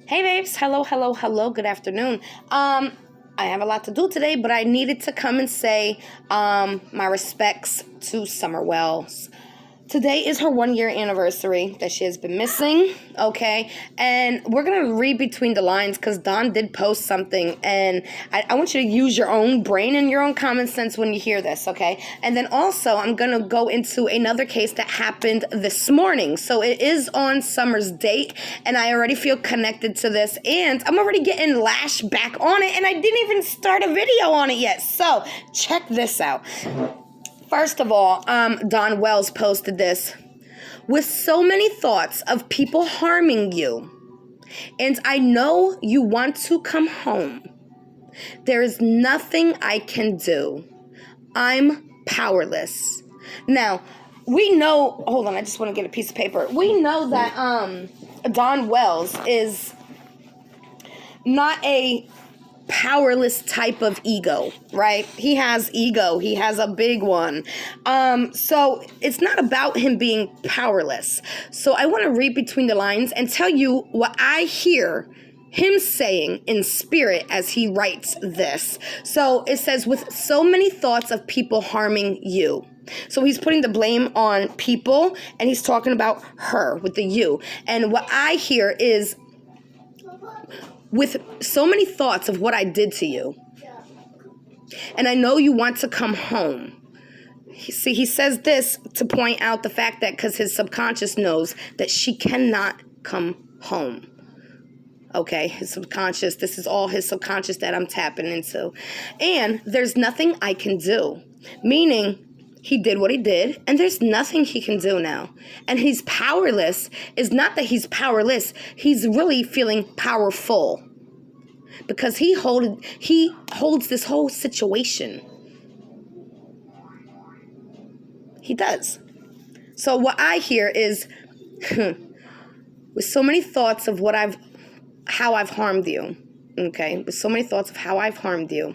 Hey babes, hello, good afternoon. I have a lot to do today, but I needed to come and say my respects to Summer Wells. Today is her 1 year anniversary that she has been missing, okay? And we're going to read between the lines because Don did post something, and I want you to use your own brain and your own common sense when you hear this, okay? And then also, I'm going to go into another case that happened this morning. So it is on Summer's date, and I already feel connected to this, and I'm already getting lashed back on it, and I didn't even start a video on it yet. So check this out. First of all, Don Wells posted this. With so many thoughts of people harming you, and I know you want to come home, there is nothing I can do. I'm powerless. Now, we know, hold on, I just want to get a piece of paper. We know that Don Wells is not a powerless type of ego, right? He has ego. He has a big one. So it's not about him being powerless. So I want to read between the lines and tell you what I hear him saying in spirit as he writes this. So it says, with so many thoughts of people harming you. So he's putting the blame on people, and he's talking about her with the you. And what I hear is, with so many thoughts of what I did to you, and I know you want to come home. He says this to point out the fact that because his subconscious knows that she cannot come home. Okay, his subconscious, this is all his subconscious that I'm tapping into. And there's nothing I can do, meaning he did what he did, and there's nothing he can do now. And he's powerless is not that he's powerless. He's really feeling powerful because he holds this whole situation. He does. So what I hear is, with so many thoughts of how I've harmed you, okay? With so many thoughts of how I've harmed you,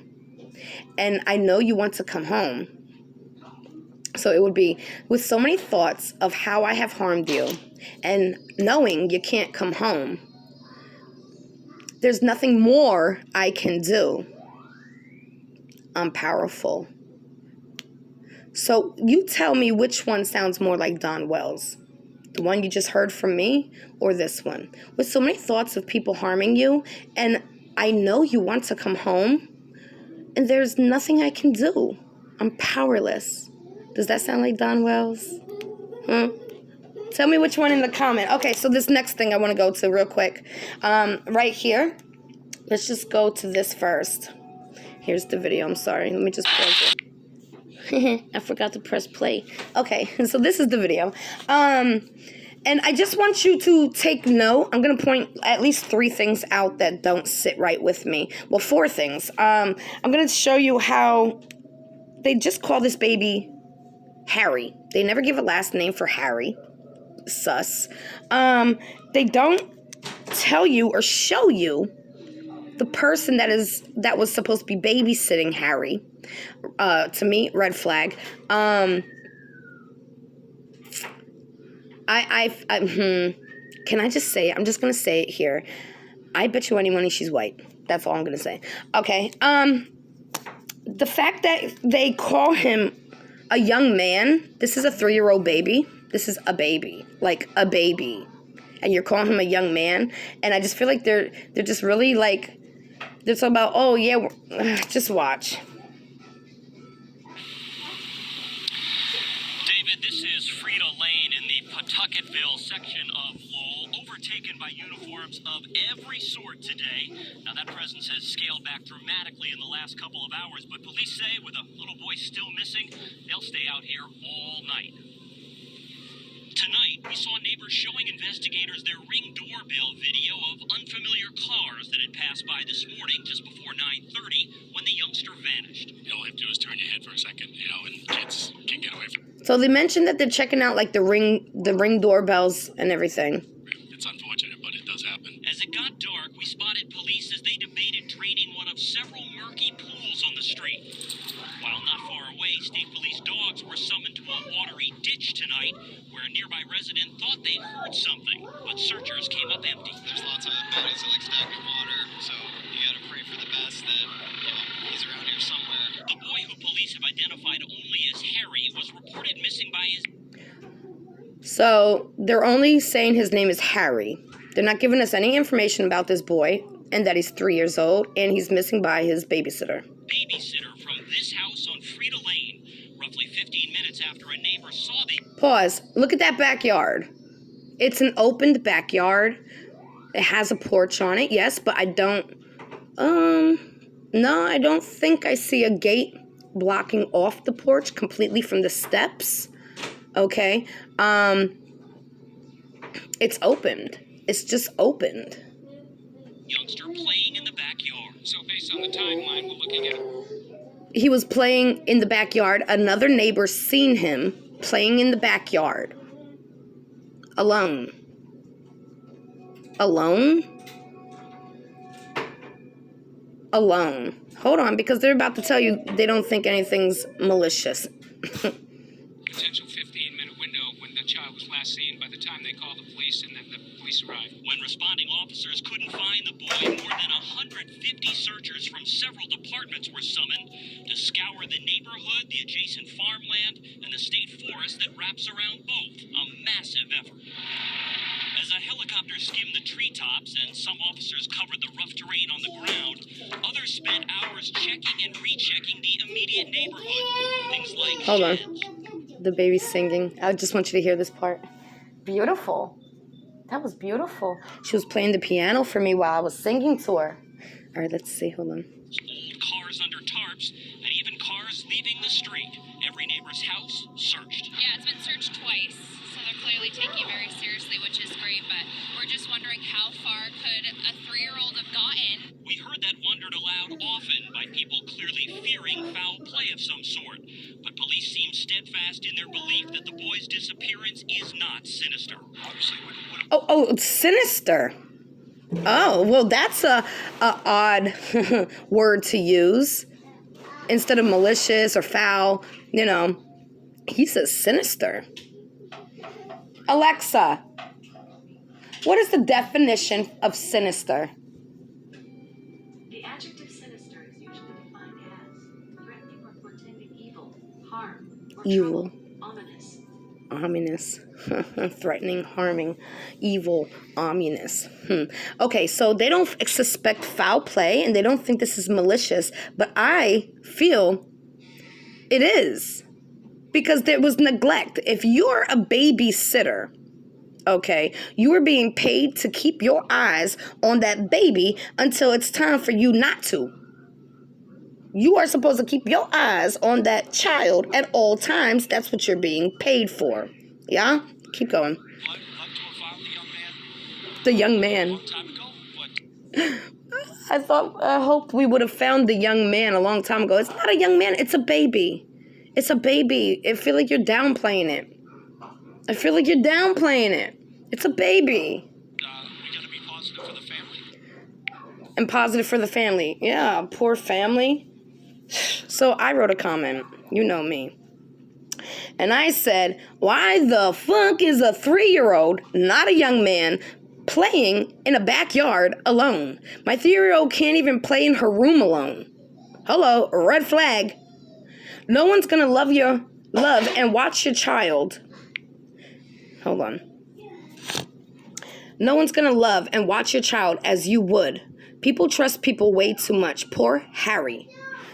and I know you want to come home. So it would be, with so many thoughts of how I have harmed you and knowing you can't come home, there's nothing more I can do. I'm powerful. So you tell me which one sounds more like Don Wells. The one you just heard from me, or this one? With so many thoughts of people harming you, and I know you want to come home, and there's nothing I can do. I'm powerless. Does that sound like Don Wells? Tell me which one in the comment. Okay, so this next thing I want to go to real quick. Right here. Let's just go to this first. Here's the video. I'm sorry. Let me just pause it. I forgot to press play. Okay, so this is the video. And I just want you to take note. I'm going to point at least 3 things out that don't sit right with me. Well, 4 things. I'm going to show you how they just call this baby Harry. They never give a last name for Harry. Sus. They don't tell you or show you the person that was supposed to be babysitting Harry. To me, red flag. Can I just say, I'm just going to say it here. I bet you any money she's white. That's all I'm going to say. Okay. The fact that they call him a young man, this is a 3-year-old baby. This is a baby, like a baby. And you're calling him a young man. And I just feel like they're just really like, they're talking about, oh yeah, just watch. David, this is Frida Lane in the Pawtucketville section of Lowell, overtaken by uniforms of every sort today. Now, that presence has scaled back dramatically in the last couple of hours, but police say with a little boy still missing, they'll stay out here all night. Tonight, we saw neighbors showing investigators their Ring doorbell video of unfamiliar cars that had passed by this morning just before 9:30 when the youngster vanished. All you have to do is turn your head for a second, and kids can get away from it. So they mentioned that they're checking out like the ring doorbells and everything. It's unfortunate, but it does happen. As it got dark, we spotted police as they debated draining one of several murky pools on the street. While not far away, state police dogs were summoned to a watery ditch tonight where a nearby resident thought they heard something, but searchers came up empty. There's lots of bodies that So they're only saying his name is Harry. They're not giving us any information about this boy and that he's 3 years old and he's missing by his babysitter. Babysitter from this house on Frida Lane, roughly 15 minutes after a neighbor saw the... Pause. Look at that backyard. It's an opened backyard. It has a porch on it, yes, but I don't... No, I don't think I see a gate blocking off the porch completely from the steps. Okay. It's opened. It's just opened. Youngster playing in the backyard. So based on the timeline, we're looking at... He was playing in the backyard. Another neighbor seen him playing in the backyard. Alone. Alone? Alone. Hold on, because they're about to tell you they don't think anything's malicious. Potential 15-minute window when the child was last seen by the time they called the police and then the police arrived. When responding officers couldn't find the boy, more than 150 searchers from several departments were summoned to scour the neighborhood, the adjacent farmland, and the state forest that wraps around both. A massive effort. As a helicopter skimmed the treetops and some officers covered the rough terrain on the ground, others spent hours checking and rechecking the immediate neighborhood. Things like Hold on. sheds. The baby's singing. I just want you to hear this part. Beautiful. That was beautiful. She was playing the piano for me while I was singing to her. All right, let's see. Hold on. Old cars under tarps, and even cars leaving the street. Every neighbor's house searched. Yeah, it's been searched twice, so they're clearly taking it very seriously, which is great, but we're just wondering how far could a 3-year-old have gotten? We heard that wondered aloud often by people clearly fearing foul play of some sort. But police seem steadfast in their belief that the boy's disappearance is not sinister. Obviously, Oh, it's sinister. Oh, well, that's a odd word to use. Instead of malicious or foul, you know, he says sinister. Alexa, what is the definition of sinister? The adjective sinister is usually defined as threatening or portending evil, harm, or Evil. trouble, ominous. Ominous. Threatening, harming, evil, ominous. Okay, so they don't suspect foul play and they don't think this is malicious, but I feel it is because there was neglect. If you're a babysitter, okay, you are being paid to keep your eyes on that baby until it's time for you not to. You are supposed to keep your eyes on that child at all times. That's what you're being paid for. Yeah? Keep going. The young man. I hoped we would have found the young man a long time ago. It's not a young man. It's a baby. It's a baby. I feel like you're downplaying it. It's a baby. we gotta be positive for the family. And positive for the family. Yeah, poor family. So I wrote a comment. You know me. And I said, why the fuck is a 3-year-old, not a young man, playing in a backyard alone? My 3-year-old can't even play in her room alone. Hello, red flag. No one's gonna love and watch your child. Hold on. No one's gonna love and watch your child as you would. People trust people way too much. Poor Harry.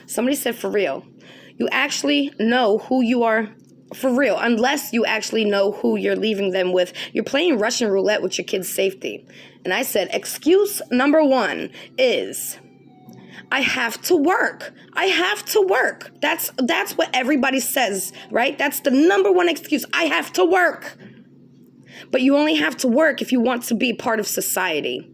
Somebody said, for real. You actually know who you are, for real, unless you actually know who you're leaving them with. You're playing Russian roulette with your kid's safety. And I said, excuse number 1 is, I have to work. That's what everybody says, right? That's the number 1 excuse. I have to work. But you only have to work if you want to be part of society.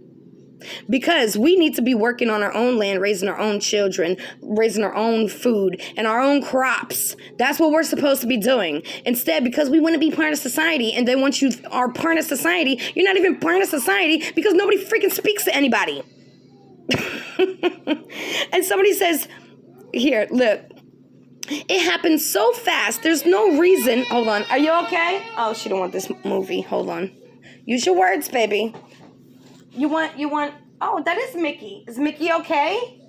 Because we need to be working on our own land, raising our own children, raising our own food and our own crops. That's what we're supposed to be doing. Instead, because we want to be part of society, and then once you are part of society, you're not even part of society because nobody freaking speaks to anybody. And somebody says, here, look, it happened so fast. There's no reason. Hold on. Are you okay? Oh, she don't want this movie. Hold on. Use your words, baby. You want, oh, that is Mickey. Is Mickey okay?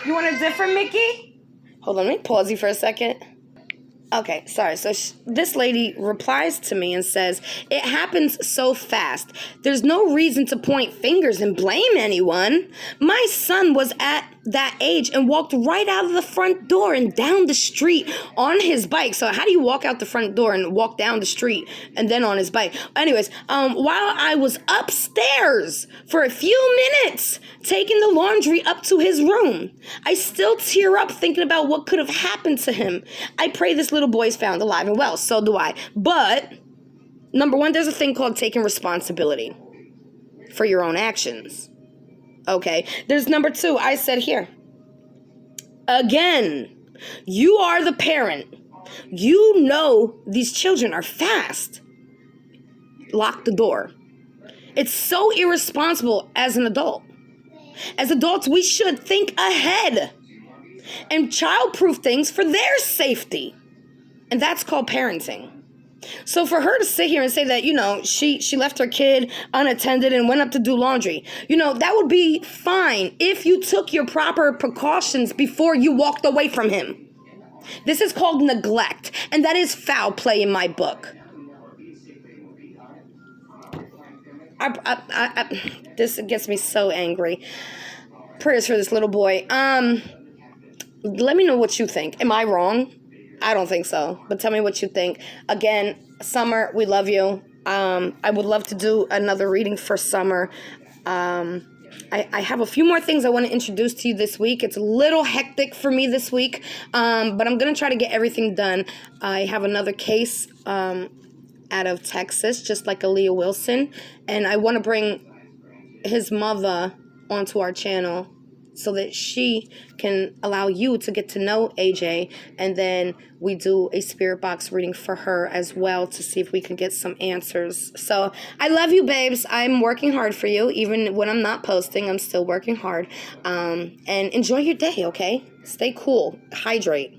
You want a different Mickey? Hold on, let me pause you for a second. Okay, sorry. So this lady replies to me and says, it happens so fast. There's no reason to point fingers and blame anyone. My son was at that age and walked right out of the front door and down the street on his bike. So how do you walk out the front door and walk down the street and then on his bike? Anyways, while I was upstairs for a few minutes taking the laundry up to his room, I still tear up thinking about what could have happened to him. I pray this little boy is found alive and well. So do I. But number one, there's a thing called taking responsibility for your own actions. Okay, there's number two. I said here, again, you are the parent. You know these children are fast. Lock the door. It's so irresponsible as an adult. As adults, we should think ahead and child-proof things for their safety. And that's called parenting. So for her to sit here and say that, she left her kid unattended and went up to do laundry, that would be fine if you took your proper precautions before you walked away from him. This is called neglect, and that is foul play in my book. This gets me so angry. Prayers for this little boy. Let me know what you think. Am I wrong? I don't think so, but tell me what you think. Again, Summer, we love you. I would love to do another reading for Summer. I have a few more things I want to introduce to you this week. It's a little hectic for me this week, but I'm going to try to get everything done. I have another case out of Texas, just like Aaliyah Wilson, and I want to bring his mother onto our channel so that she can allow you to get to know AJ, and then we do a spirit box reading for her as well to see if we can get some answers. So I love you, babes. I'm working hard for you. Even when I'm not posting, I'm still working hard. And enjoy your day, okay? Stay cool. Hydrate.